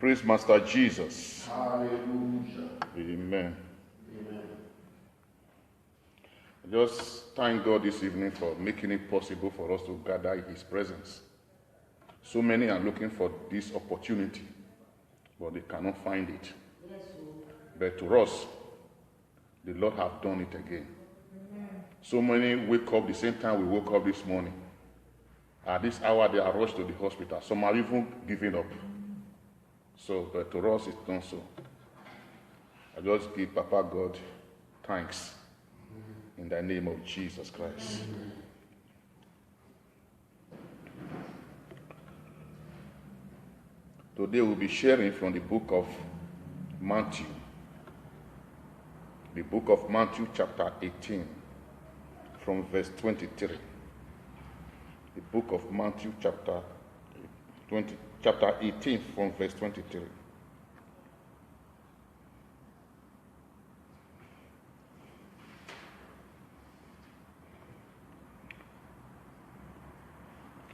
Praise Master Jesus. Hallelujah. Amen. Amen. I just thank God this evening for making it possible for us to gather in His presence. So many are looking for this opportunity, but they cannot find it. Yes, But to us, the Lord has done it again. So many wake up the same time we woke up this morning. At this hour, they are rushed to the hospital. Some are even giving up. So, but to us, it's done so. I just give Papa God thanks in the name of Jesus Christ. Today we'll be sharing from the book of Matthew. The book of Matthew chapter 18 from verse 23. The book of Matthew chapter 18 from verse 23.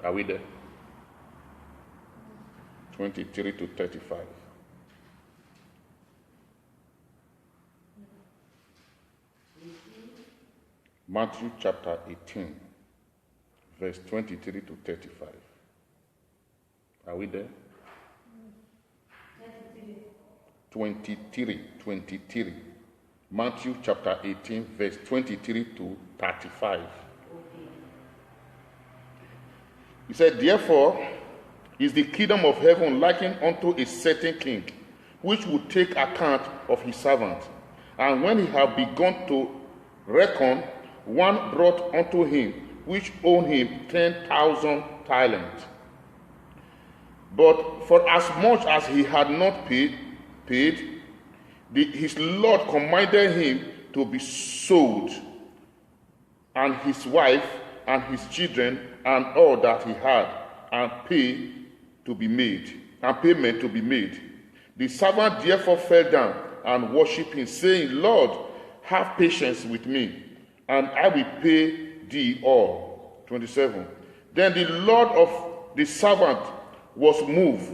Are we there? 23 to 35. Matthew chapter 18, verse 23 to 35. Are we there? 23. Matthew chapter 18, verse 23 to 35. He said, therefore, is the kingdom of heaven likened unto a certain king, which would take account of his servants. And when he had begun to reckon, one brought unto him, which owed him 10,000 talents. But for as much as he had not paid, his Lord commanded him to be sold, and his wife, and his children, and all that he had, and payment to be made. The servant therefore fell down and worshipped him, saying, Lord, have patience with me, and I will pay thee all. 27. Then the Lord of the servant was moved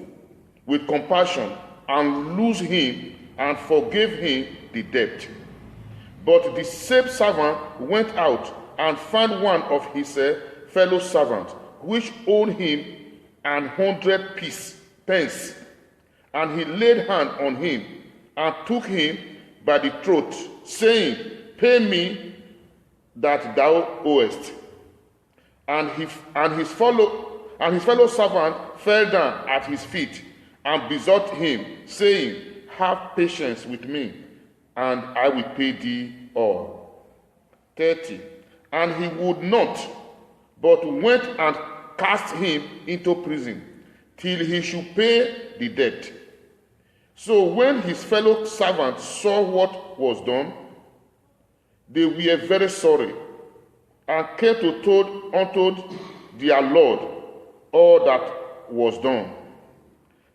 with compassion, and loosed him, and forgave him the debt. But the same servant went out and found one of his fellow servants, which owed him 100 pence. And he laid hand on him, and took him by the throat, saying, pay me that thou owest. And his fellow servant fell down at his feet, and besought him, saying, have patience with me, and I will pay thee all. 30. And he would not, but went and cast him into prison, till he should pay the debt. So when his fellow servants saw what was done, they were very sorry, and came to told unto their Lord all that was done.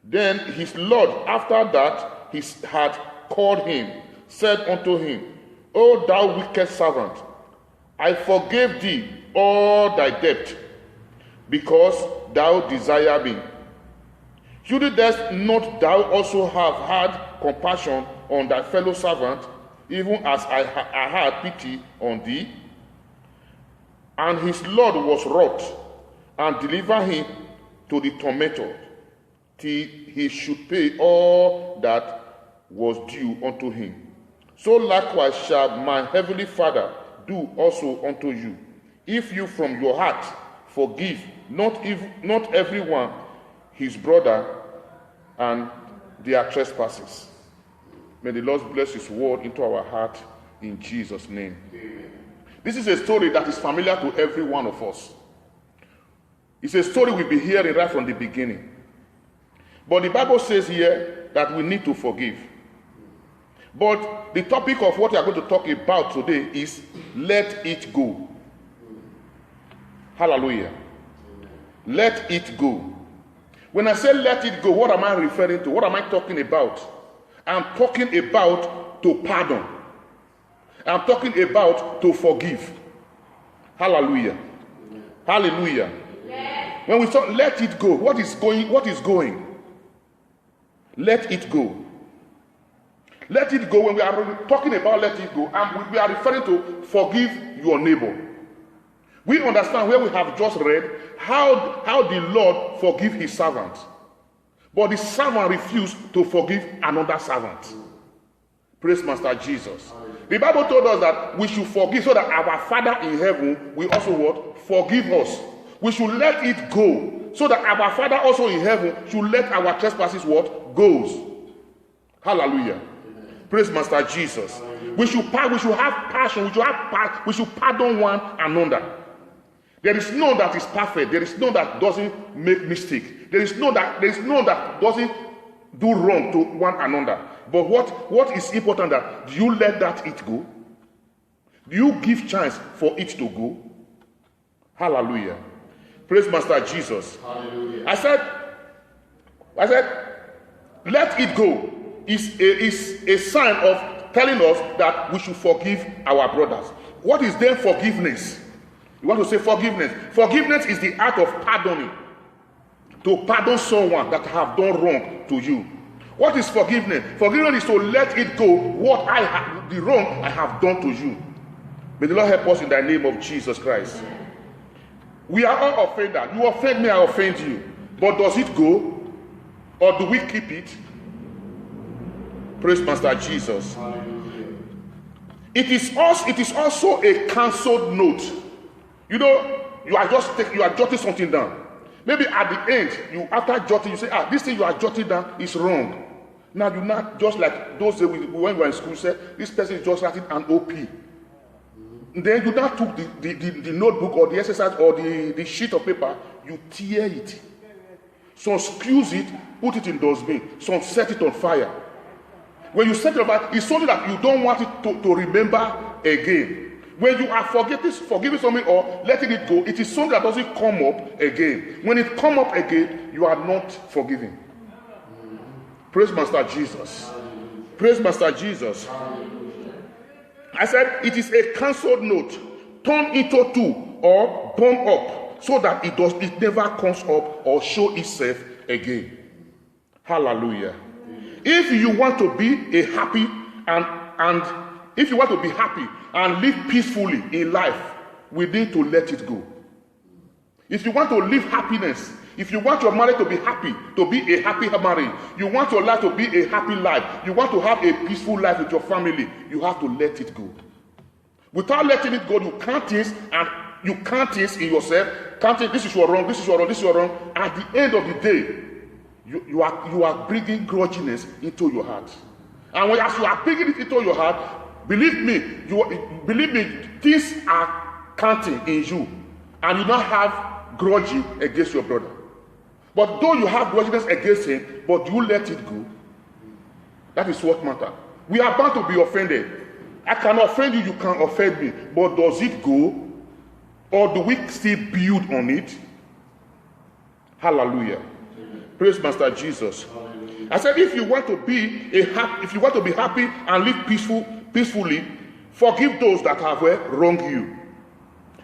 Then his Lord, after that he had called him, said unto him, O thou wicked servant, I forgave thee all thy debt, because thou desired me. Shouldest not thou also have had compassion on thy fellow servant, even as I had pity on thee? And his Lord was wroth, and delivered him to the tormentor, till he should pay all that was due unto him. So likewise shall my heavenly Father do also unto you, if you from your heart forgive not everyone his brother and their trespasses. May the Lord bless his word into our heart in Jesus' name. Amen. This is a story that is familiar to every one of us. It's a story we'll be hearing right from the beginning. But the Bible says here that we need to forgive. But the topic of what we are going to talk about today is let it go. Hallelujah. Let it go. When I say let it go, what am I referring to? What am I talking about? I'm talking about to pardon. I'm talking about to forgive. Hallelujah. Hallelujah. When we talk let it go, what is going? Let it go. Let it go. When we are talking about let it go, and we are referring to forgive your neighbor. We understand where we have just read how the Lord forgive his servant. But the servant refused to forgive another servant. Praise Master Jesus. The Bible told us that we should forgive so that our Father in heaven will also what? Forgive us. We should let it go so that our Father also in heaven should let our trespasses what? Goes. Hallelujah. Amen. Praise Master Jesus. We should have passion. We should pardon one another. There is none that is perfect. There is none that doesn't make mistake. There is none that doesn't do wrong to one another. But what is important that do you let that it go? Do you give chance for it to go? Hallelujah. Praise Master Jesus. Hallelujah. I said, let it go is a sign of telling us that we should forgive our brothers. What is then forgiveness? You want to say forgiveness? Forgiveness is the act of pardoning. To pardon someone that have done wrong to you. What is forgiveness? Forgiveness is to let it go the wrong I have done to you. May the Lord help us in the name of Jesus Christ. We are all offenders. You offend me, I offend you. But does it go? Or do we keep it? Praise Master Jesus. Hallelujah. It is also a cancelled note. You know, you are jotting something down. Maybe at the end, after jotting, you say, this thing you are jotting down is wrong. Now you're not just like those days when we were in school said, this person is just writing an OP. And then you now took the notebook or the exercise or the sheet of paper, you tear it. Some squeeze it, put it in dustbin. Some set it on fire. When you set it on fire, it's something that you don't want it to remember again. When you are forgiving something or letting it go, it is something that doesn't come up again. When it comes up again, you are not forgiving. Praise Master Jesus. Praise Master Jesus. I said it is a cancelled note, turned into two or burned up, so that it never comes up or show itself again. Hallelujah. If you want to be a happy and if you want to be happy and live peacefully in life, we need to let it go. If you want to live happiness, if you want your marriage to be happy, to be a happy marriage, you want your life to be a happy life, you want to have a peaceful life with your family, you have to let it go. Without letting it go, you can't things in yourself. Can't think this is your wrong, this is your wrong, this is your wrong. At the end of the day, you are bringing grudginess into your heart. And as you are bringing it into your heart, believe me, things are counting in you, and you don't have grudging against your brother. But though you have grudginess against him, but you let it go, that is what matters. We are bound to be offended. I can offend you, you can offend me, but does it go, or do we still build on it? Hallelujah. Amen. Praise Master Jesus. Hallelujah. I said, if you want to be happy and live peacefully, forgive those that have wronged you.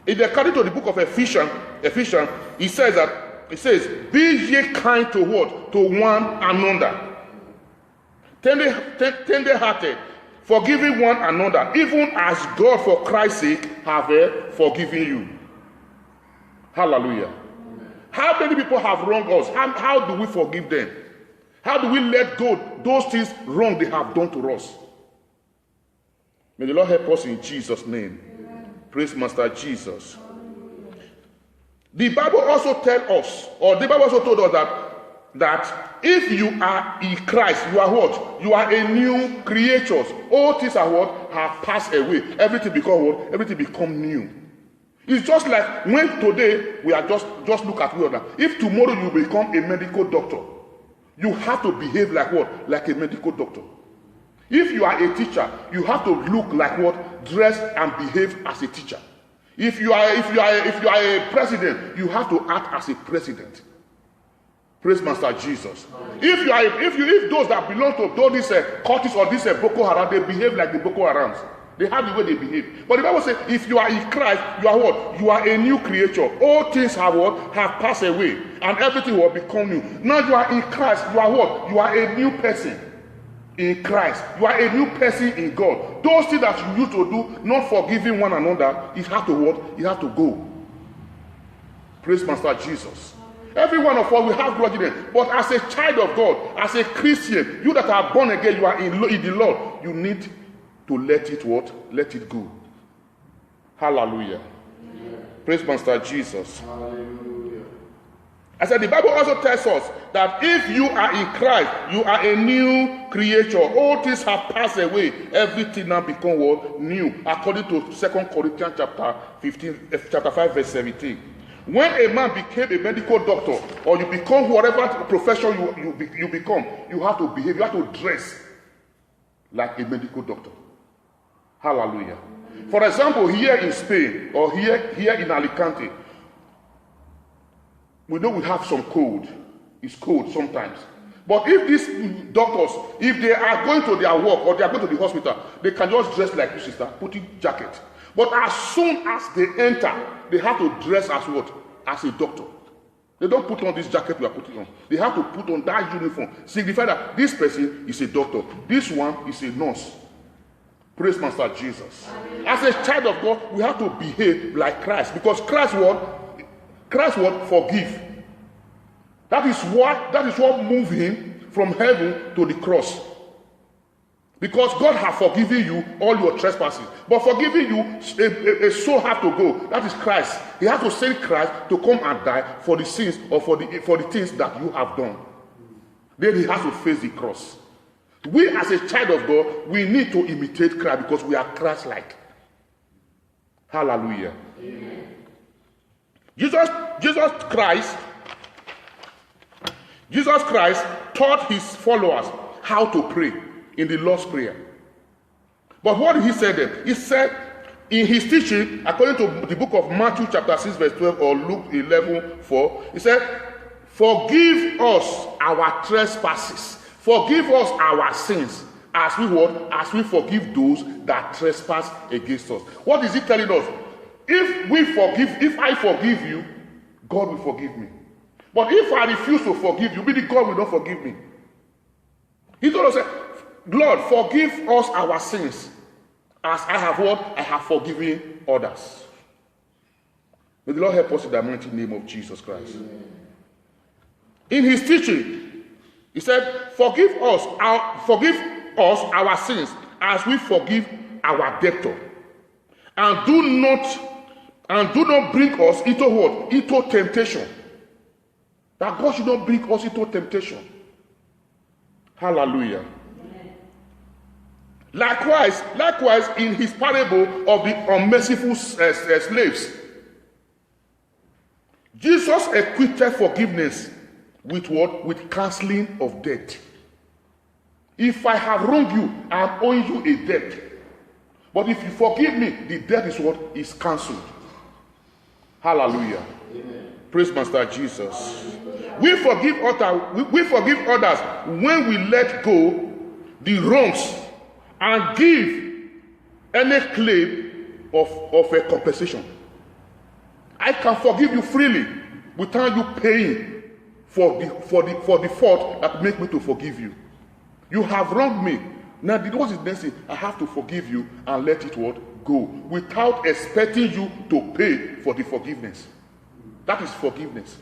According to the book of Ephesians, it says, be ye kind to what? To one another. Tender-hearted, forgiving one another, even as God for Christ's sake have forgiven you. Hallelujah. Amen. How many people have wronged us? How do we forgive them? How do we let go those things wrong they have done to us? May the Lord help us in Jesus' name. Amen. Praise Master Jesus. The Bible also tells us, or the Bible also told us that if you are in Christ, you are what? You are a new creature. All things are what? Have passed away. Everything become what? Everything become new. It's just like when today we are just look at one another. If tomorrow you become a medical doctor, you have to behave like what? Like a medical doctor. If you are a teacher, you have to look like what? Dress and behave as a teacher. If you are a president, you have to act as a president. Praise Master Jesus. If those that belong to those this cultists or this Boko Haram, they behave like the Boko Harams. They have the way they behave. But the Bible says, if you are in Christ, you are what? You are a new creature. All things have what? Have passed away. And everything will become new. Now you are in Christ. You are what? You are a new person in Christ. You are a new person in God. Those things that you used to do, not forgiving one another, it has to what? It has to go. Praise Master Jesus. Every one of us will have grudges. But as a child of God, as a Christian, you that are born again, you are in the Lord, you need to let it what? Let it go. Hallelujah. Amen. Praise Master Jesus. Hallelujah. I said the Bible also tells us that if you are in Christ, you are a new creature. All things have passed away. Everything now become what? New. According to 2 Corinthians chapter 5, verse 17. When a man became a medical doctor, or you become whatever profession you become, you have to behave, you have to dress like a medical doctor. Hallelujah. For example, here in Spain, or here in Alicante, we know we have some cold. It's cold sometimes. But if these doctors, if they are going to their work or they are going to the hospital, they can just dress like you, sister, putting jacket. But as soon as they enter, they have to dress as what? As a doctor. They don't put on this jacket we are putting on. They have to put on that uniform, signify that this person is a doctor. This one is a nurse. Praise Master Jesus. As a child of God, we have to behave like Christ, because Christ what? Forgive. That is what moved him from heaven to the cross. Because God has forgiven you all your trespasses. But forgiving you, a soul has to go. That is Christ. He has to send Christ to come and die for the sins or for the things that you have done. Then he has to face the cross. We as a child of God, we need to imitate Christ because we are Christ-like. Hallelujah. Amen. Jesus Christ taught his followers how to pray in the Lord's Prayer. But what did he say then? He said in his teaching, according to the book of Matthew chapter 6 verse 12 or Luke 11:4, he said, forgive us our trespasses. Forgive us our sins as we what? As we forgive those that trespass against us. What is he telling us? If I forgive you, God will forgive me. But if I refuse to forgive you, meaning God will not forgive me. He told us, Lord, forgive us our sins as I have what? I have forgiven others. May the Lord help us in the mighty name of Jesus Christ. Amen. In his teaching, he said, forgive us our sins as we forgive our debtor. And do not bring us into what? Into temptation. That God should not bring us into temptation. Hallelujah. Amen. Likewise, in his parable of the unmerciful slaves, Jesus equated forgiveness with what? With cancelling of debt. If I have wronged you, I am owing you a debt. But if you forgive me, the debt is what? Is cancelled. Hallelujah. Amen. Praise Master Jesus. Hallelujah. We forgive others when we let go the wrongs and give any claim of a compensation. I can forgive you freely without you paying for the fault that make me to forgive you. You have wronged me. Now, what is next thing? I have to forgive you and let it what? Go. Without expecting you to pay for the forgiveness. That is forgiveness.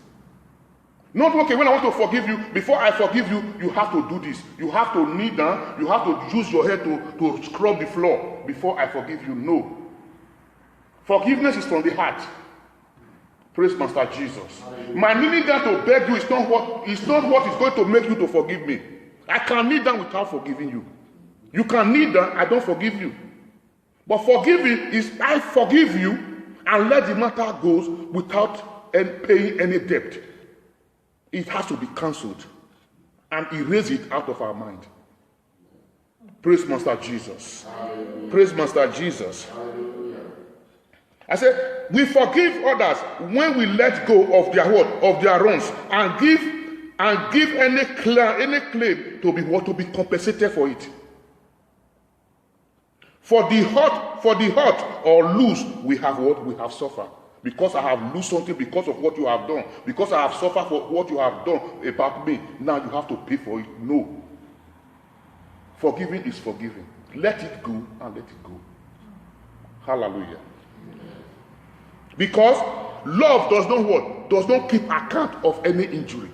Not okay, when I want to forgive you, before I forgive you, you have to do this. You have to kneel down. You have to use your head to scrub the floor before I forgive you. No. Forgiveness is from the heart. Praise Master Jesus. My kneeling down to beg you is not what is going to make you to forgive me. I can kneel down without forgiving you. You can kneel down, I don't forgive you. But forgiving is I forgive you and let the matter go without paying any debt. It has to be cancelled and erase it out of our mind. Praise Master Jesus. Hallelujah. Praise Master Jesus. Hallelujah. I said, we forgive others when we let go of their what? Of their wrongs and give any claim to be what? To be compensated for it. For the hurt or lose, we have what? We have suffered. Because I have lost something because of what you have done. Because I have suffered for what you have done about me. Now you have to pay for it. No. Forgiving is forgiving. Let it go and let it go. Hallelujah. Because love does not what? Does not keep account of any injury.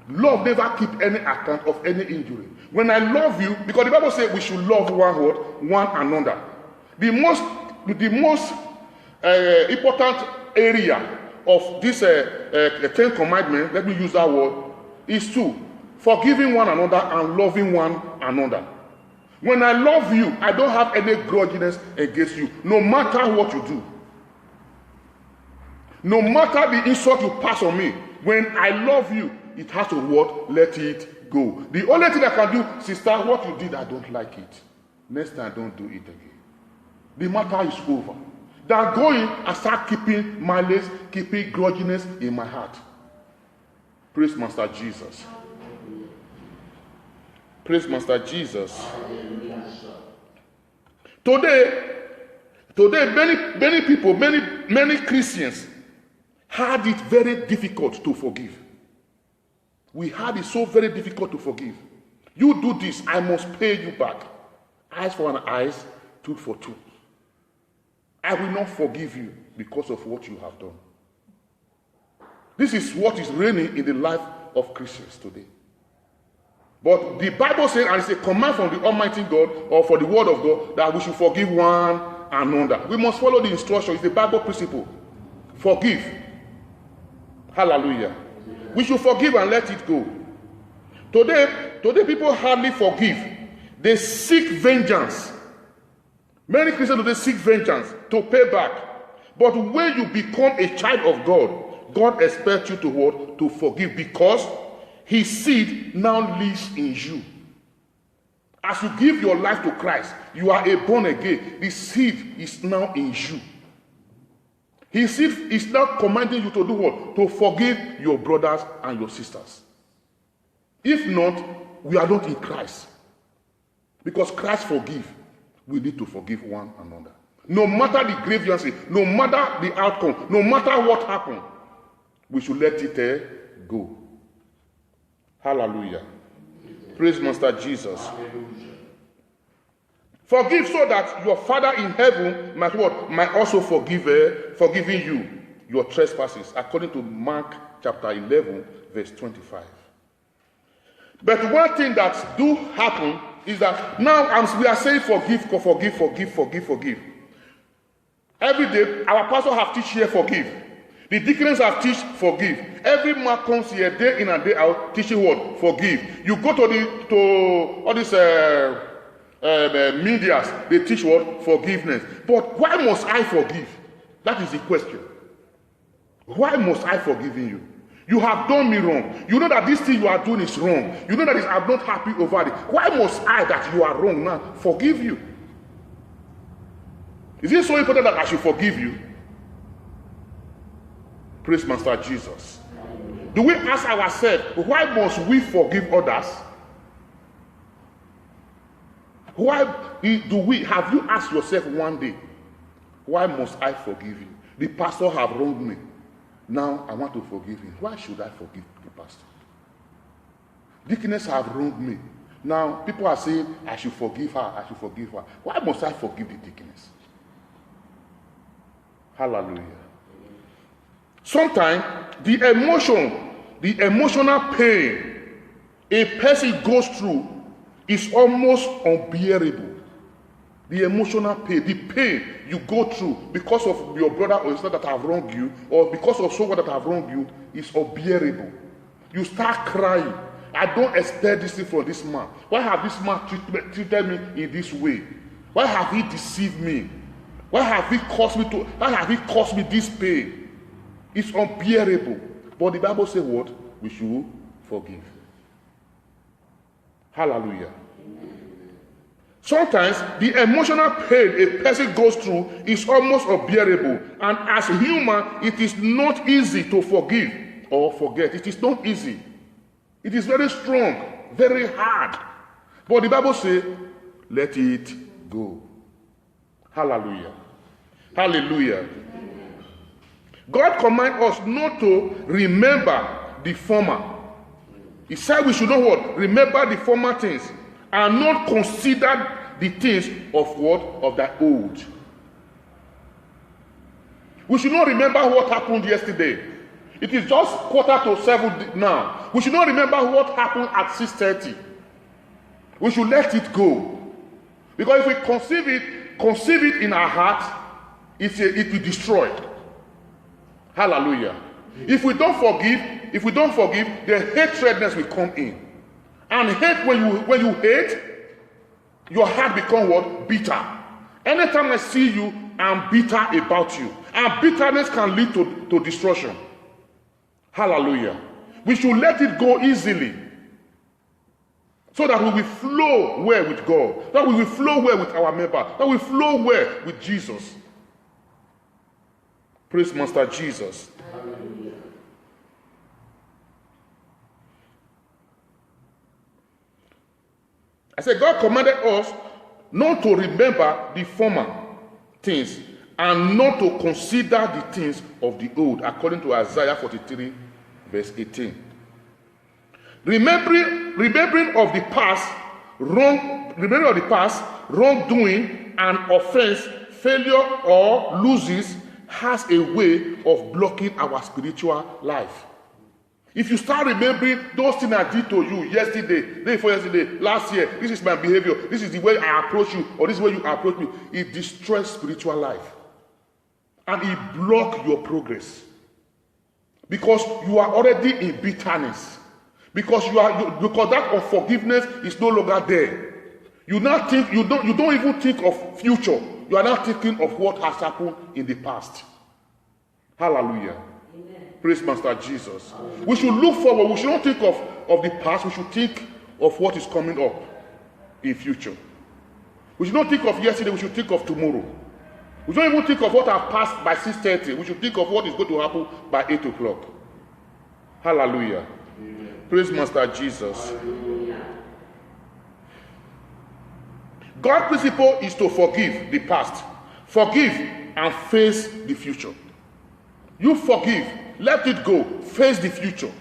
Love never keep any account of any injury. When I love you, because the Bible says we should love one another. The most important area of this 10 commandments, let me use that word, is to forgiving one another and loving one another. When I love you, I don't have any grudginess against you, no matter what you do. No matter the insult you pass on me, when I love you, it has to what? Let it go. The only thing I can do, sister, what you did, I don't like it. Next time, don't do it again. The matter is over. Than going and start keeping malice, keeping grudginess in my heart. Praise Master Jesus. Praise Master Jesus. Today, many people, many Christians had it very difficult to forgive. We had it so very difficult to forgive. You do this, I must pay you back. Eyes for an eye, tooth for tooth. I will not forgive you because of what you have done. This is what is reigning in the life of Christians today. But the Bible says, and it's a command from the Almighty God, or for the word of God, that we should forgive one another. We must follow the instruction. It's the Bible principle. Forgive. Hallelujah. We should forgive and let it go. Today people hardly forgive. They seek vengeance. Many Christians today seek vengeance to pay back. But when you become a child of God, God expects you to what? To forgive, because his seed now lives in you. As you give your life to Christ, you are a born again. The seed is now in you. His seed is now commanding you to do what? To forgive your brothers and your sisters. If not, we are not in Christ. Because Christ forgives, we need to forgive one another. No matter the grievances, no matter the outcome, no matter what happened, we should let it go. Hallelujah. Praise Master Jesus. Forgive so that your Father in heaven might what? Might also forgiving you your trespasses, according to Mark chapter 11, verse 25. But one thing that do happen is that now we are saying forgive. Every day, our pastor have teach here forgive. The deacons have teach forgive. Every man comes here day in and day out teaching what? Forgive. You go to all these medias, they teach what? Forgiveness. But why must I forgive? That is the question. Why must I forgive you? You have done me wrong. You know that this thing you are doing is wrong. You know that I'm not happy over it. Why must I, that you are wrong now, forgive you? Is it so important that I should forgive you? Praise Master Jesus. Do we ask ourselves, why must we forgive others? Why have you asked yourself one day, why must I forgive you? The pastor have wronged me. Now I want to forgive him. Why should I forgive the pastor? Deaconess have wronged me. Now people are saying I should forgive her. Why must I forgive the deaconess? Hallelujah. Sometimes the emotional pain a person goes through is almost unbearable. The emotional pain, the pain you go through because of your brother or sister that have wronged you, or because of someone that have wronged you, is unbearable. You start crying. I don't expect this thing from this man. Why have this man treated me in this way? Why have he deceived me? Why have he caused me this pain? It's unbearable. But the Bible says what? We should forgive. Hallelujah. Sometimes the emotional pain a person goes through is almost unbearable. And as a human, it is not easy to forgive or forget. It is not easy. It is very strong, very hard. But the Bible says, let it go. Hallelujah. Hallelujah. God commands us not to remember the former. He said we should not what? Remember the former things and not consider the things of what? Of the old. We should not remember what happened yesterday. It is just 6:45 now. We should not remember what happened at 6:30. We should let it go. Because if we conceive it in our heart, it will destroy. Hallelujah. If we don't forgive, the hatredness will come in. And hate, when you hate, your heart becomes what? Bitter. Anytime I see you, I'm bitter about you. And bitterness can lead to destruction. Hallelujah. We should let it go easily. So that we will flow well with God. That we will flow well with our member. That we will flow well with Jesus. Praise Master Jesus. Hallelujah. I said God commanded us not to remember the former things and not to consider the things of the old, according to Isaiah 43, verse 18. Remembering of the past, wrongdoing, and offense, failure, or losses has a way of blocking our spiritual life. If you start remembering those things I did to you yesterday, day before yesterday, last year, this is my behavior, this is the way I approach you, or this is the way you approach me, it destroys spiritual life. And it blocks your progress. Because you are already in bitterness. Because because that unforgiveness is no longer there. You now think you don't even think of future. You are not thinking of what has happened in the past. Hallelujah. Amen. Praise Master Jesus. Hallelujah. We should look forward. We should not think of the past. We should think of what is coming up in future. We should not think of yesterday. We should think of tomorrow. We don't even think of what has passed by 6:30. We should think of what is going to happen by 8 o'clock. Hallelujah. Amen. Praise Master Jesus. Hallelujah. God's principle is to forgive the past. Forgive and face the future. You forgive, let it go, face the future.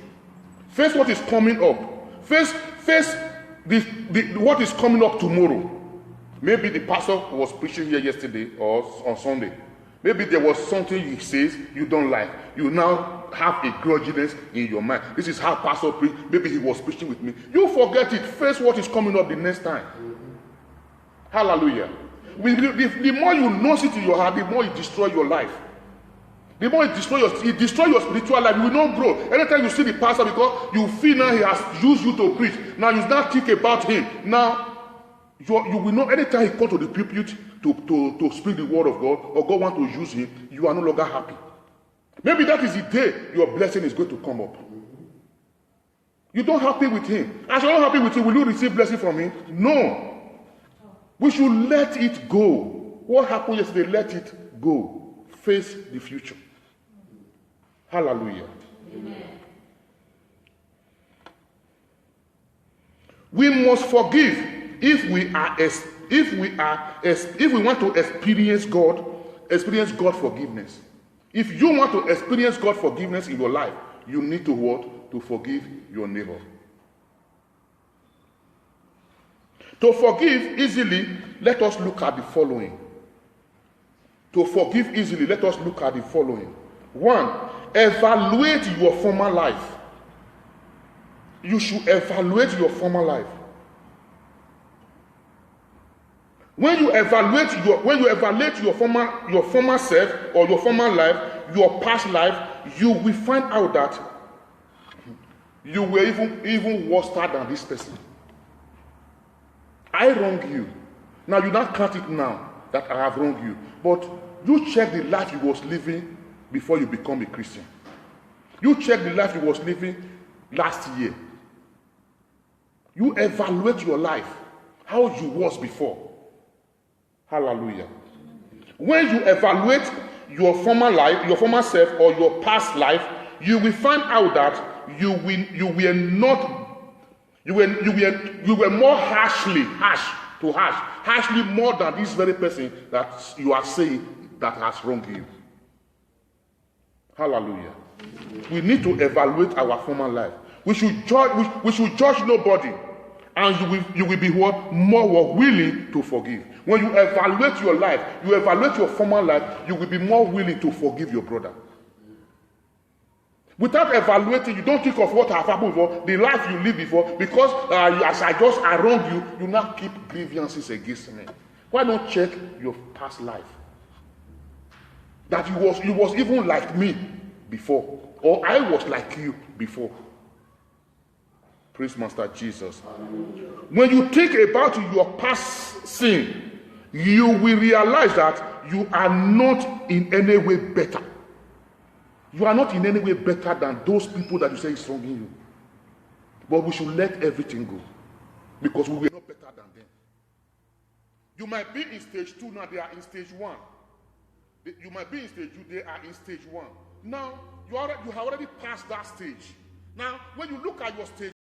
Face what is coming up. Face what is coming up tomorrow. Maybe the pastor was preaching here yesterday or on Sunday. Maybe there was something he says you don't like. You now have a grudginess in your mind. This is how pastor preached. Maybe he was preaching with me. You forget it. Face what is coming up the next time. Hallelujah. The more you nurse it in your heart, the more it destroys your life. The more it destroys your spiritual life. You will not grow. Anytime you see the pastor, because you feel now he has used you to preach. Now you now think about him. Now you will know anytime he comes to the pulpit to speak the word of God, or God wants to use him, you are no longer happy. Maybe that is the day your blessing is going to come up. You're not happy with him. As you're not happy with him, will you receive blessing from him? No. We should let it go. What happened yesterday, let it go. Face the future. Hallelujah. Amen. We must forgive if we want to experience God forgiveness. If you want to experience God forgiveness in your life, you need to what? To forgive your neighbor. To forgive easily, let us look at the following. To forgive easily, let us look at the following. 1, evaluate your former life. You should evaluate your former life. When you evaluate your former self or your former life, your past life, you will find out that you were even worse than this person. I wronged you. Now you not count it now that I have wronged you. But you check the life you was living before you become a Christian. You check the life you was living last year. You evaluate your life, how you was before. Hallelujah. When you evaluate your former life, your former self, or your past life, you will find out that you were more harsh harshly more than this very person that you are saying that has wronged you. Hallelujah. We need to evaluate our former life. We should judge nobody, and you will be more willing to forgive. When you evaluate your life, you evaluate your former life, you will be more willing to forgive your brother. Without evaluating, you don't think of what has happened before, the life you lived before, because as I wronged you, you now keep grievances against me. Why not check your past life? That you was even like me before, or I was like you before. Praise Master Jesus. When you think about your past sin, you will realize that you are not in any way better. You are not in any way better than those people that you say is wronging you. But we should let everything go, because we were not better than them. You might be in stage 2 now, they are in stage 1. You might be in stage 2, they are in stage 1. Now, you have already passed that stage. Now, when you look at your stage